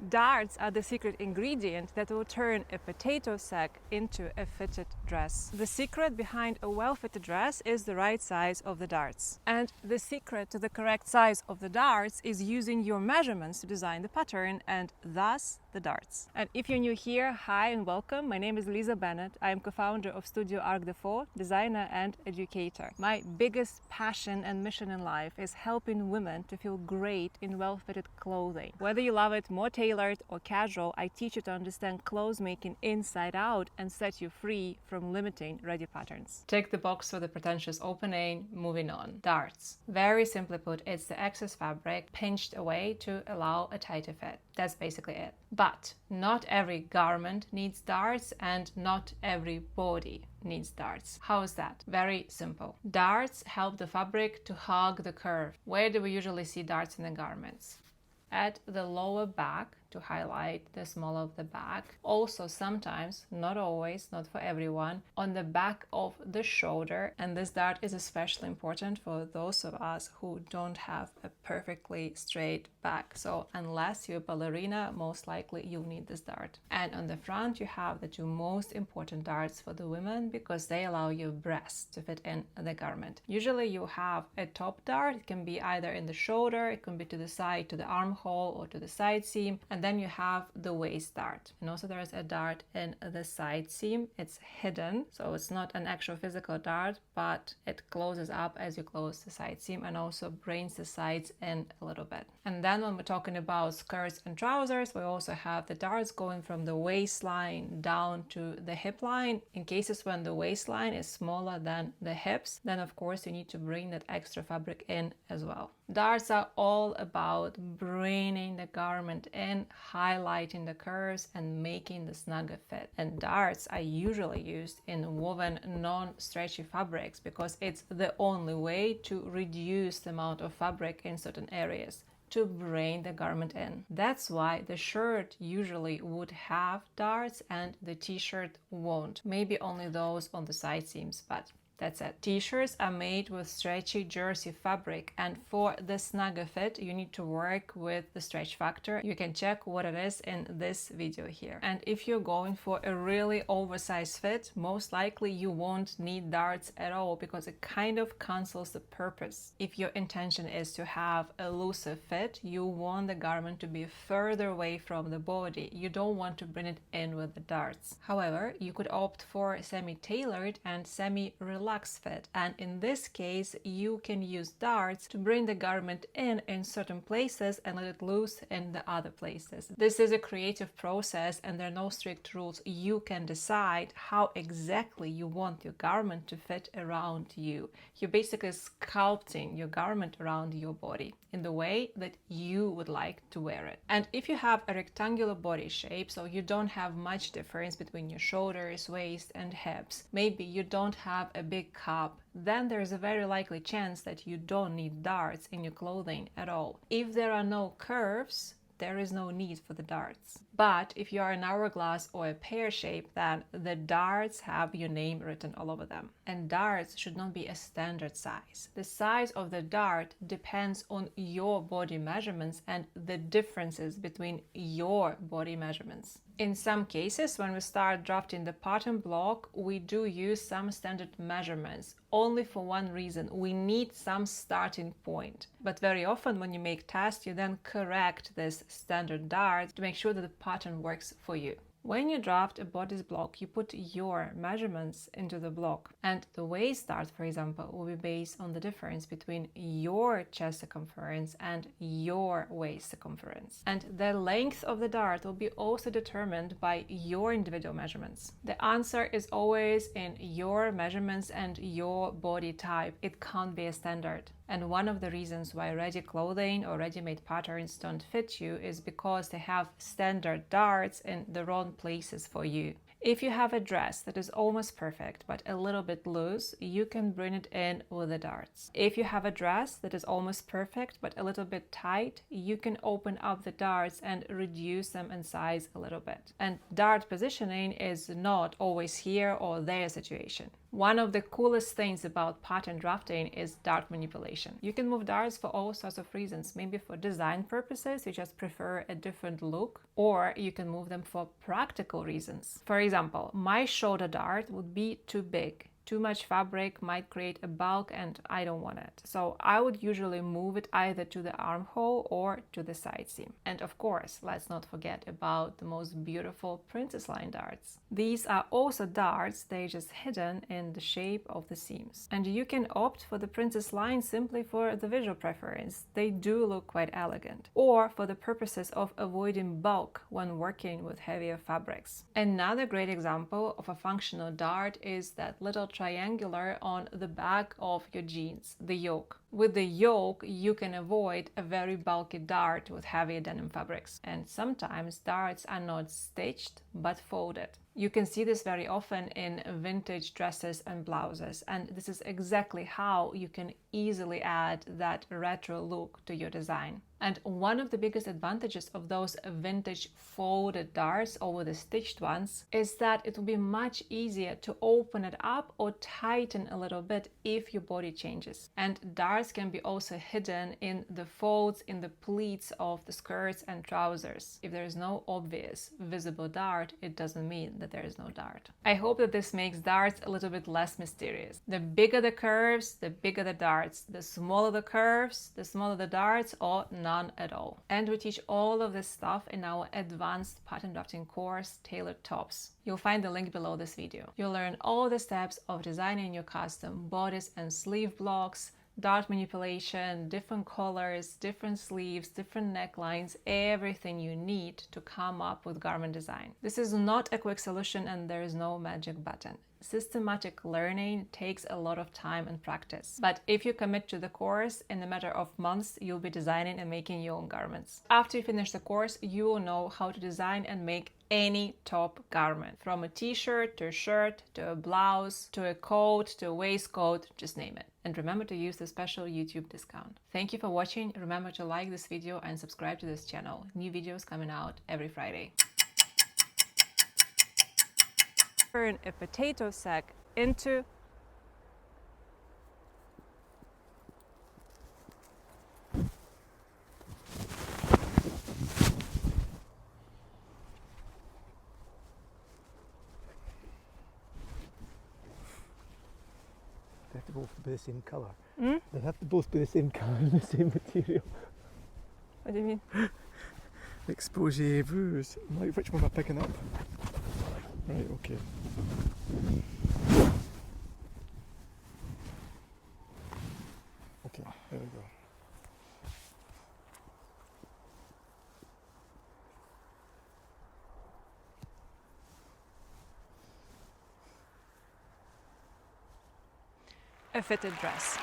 Darts are the secret ingredient that will turn a potato sack into a fitted dress. The secret behind a well-fitted dress is the right size of the darts. And the secret to the correct size of the darts is using your measurements to design the pattern and thus the darts. And if you're new here, hi and welcome. My name is Lisa Bennett. I am co-founder of Studio Arkdefo, designer and educator. My biggest passion and mission in life is helping women to feel great in well-fitted clothing. Whether you love it more tailored or casual, I teach you to understand clothes making inside out and set you free from limiting ready patterns. Tick the box for the pretentious opening. Moving on. Darts. Very simply put, it's the excess fabric pinched away to allow a tighter fit. That's basically it. But not every garment needs darts and not every body needs darts. How is that? Very simple. Darts help the fabric to hug the curve. Where do we usually see darts in the garments? At the lower back, to highlight the small of the back. Also sometimes, not always, not for everyone, on the back of the shoulder. And this dart is especially important for those of us who don't have a perfectly straight back. So unless you're a ballerina, most likely you'll need this dart. And on the front you have the two most important darts for the women because they allow your breasts to fit in the garment. Usually you have a top dart. It can be either in the shoulder, it can be to the side, to the armhole or to the side seam. And then you have the waist dart. And also there is a dart in the side seam. It's hidden, so it's not an actual physical dart, but it closes up as you close the side seam and also brings the sides in a little bit. And then when we're talking about skirts and trousers, we also have the darts going from the waistline down to the hip line. In cases when the waistline is smaller than the hips, then of course you need to bring that extra fabric in as well. Darts are all about bringing the garment in, highlighting the curves and making the snugger fit. And darts are usually used in woven non-stretchy fabrics because it's the only way to reduce the amount of fabric in certain areas, to bring the garment in. That's why the shirt usually would have darts and the t-shirt won't. Maybe only those on the side seams, but that's it. T-shirts are made with stretchy jersey fabric, and for the snugger fit you need to work with the stretch factor. You can check what it is in this video here. And if you're going for a really oversized fit, most likely you won't need darts at all because it kind of cancels the purpose. If your intention is to have a looser fit, you want the garment to be further away from the body. You don't want to bring it in with the darts. However, you could opt for semi-tailored and semi-relaxed fit, and in this case you can use darts to bring the garment in certain places and let it loose in the other places. This is a creative process and there are no strict rules. You can decide how exactly you want your garment to fit around you. You're basically sculpting your garment around your body in the way that you would like to wear it. And if you have a rectangular body shape, so you don't have much difference between your shoulders, waist and hips, maybe you don't have a big cup, then there's a very likely chance that you don't need darts in your clothing at all. If there are no curves, there is no need for the darts. But if you are an hourglass or a pear shape, then the darts have your name written all over them. And darts should not be a standard size. The size of the dart depends on your body measurements and the differences between your body measurements. In some cases, when we start drafting the pattern block, we do use some standard measurements, only for one reason: we need some starting point. But very often when you make tests, you then correct this standard dart to make sure that the pattern works for you. When you draft a bodice block, you put your measurements into the block, and the waist dart, for example, will be based on the difference between your chest circumference and your waist circumference. And the length of the dart will be also determined by your individual measurements. The answer is always in your measurements and your body type. It can't be a standard. And one of the reasons why ready clothing or ready-made patterns don't fit you is because they have standard darts in the wrong places for you. If you have a dress that is almost perfect but a little bit loose, you can bring it in with the darts. If you have a dress that is almost perfect but a little bit tight, you can open up the darts and reduce them in size a little bit. And dart positioning is not always here or there situation. One of the coolest things about pattern drafting is dart manipulation. You can move darts for all sorts of reasons, maybe for design purposes, you just prefer a different look, or you can move them for practical reasons. For example, my shoulder dart would be too big. Too much fabric might create a bulk and I don't want it. So I would usually move it either to the armhole or to the side seam. And of course, let's not forget about the most beautiful princess line darts. These are also darts, they're just hidden in the shape of the seams. And you can opt for the princess line simply for the visual preference. They do look quite elegant. Or for the purposes of avoiding bulk when working with heavier fabrics. Another great example of a functional dart is that little triangular on the back of your jeans, the yoke. With the yoke, you can avoid a very bulky dart with heavy denim fabrics. And sometimes darts are not stitched, but folded. You can see this very often in vintage dresses and blouses, and this is exactly how you can easily add that retro look to your design. And one of the biggest advantages of those vintage folded darts over the stitched ones is that it will be much easier to open it up or tighten a little bit if your body changes. And darts can be also hidden in the folds, in the pleats of the skirts and trousers. If there is no obvious visible dart, it doesn't mean that there is no dart. I hope that this makes darts a little bit less mysterious. The bigger the curves, the bigger the darts. The smaller the curves, the smaller the darts, or none at all. And we teach all of this stuff in our advanced pattern drafting course, Tailored Tops. You'll find the link below this video. You'll learn all the steps of designing your custom bodice and sleeve blocks, dart manipulation, different colors, different sleeves, different necklines, everything you need to come up with garment design. This is not a quick solution and there is no magic button. Systematic learning takes a lot of time and practice. But if you commit to the course, in a matter of months, you'll be designing and making your own garments. After you finish the course, you will know how to design and make any top garment. From a t-shirt to a shirt, to a blouse, to a coat, to a waistcoat, just name it. And remember to use the special YouTube discount. Thank you for watching. Remember to like this video and subscribe to this channel. New videos coming out every Friday. Turn a potato sack into They have to both be the same colour. Mm? They have to both be the same colour and the same material. What do you mean? Exposez-vous. Like, which one am I picking up? Right, okay. Okay, there we go. A fitted dress.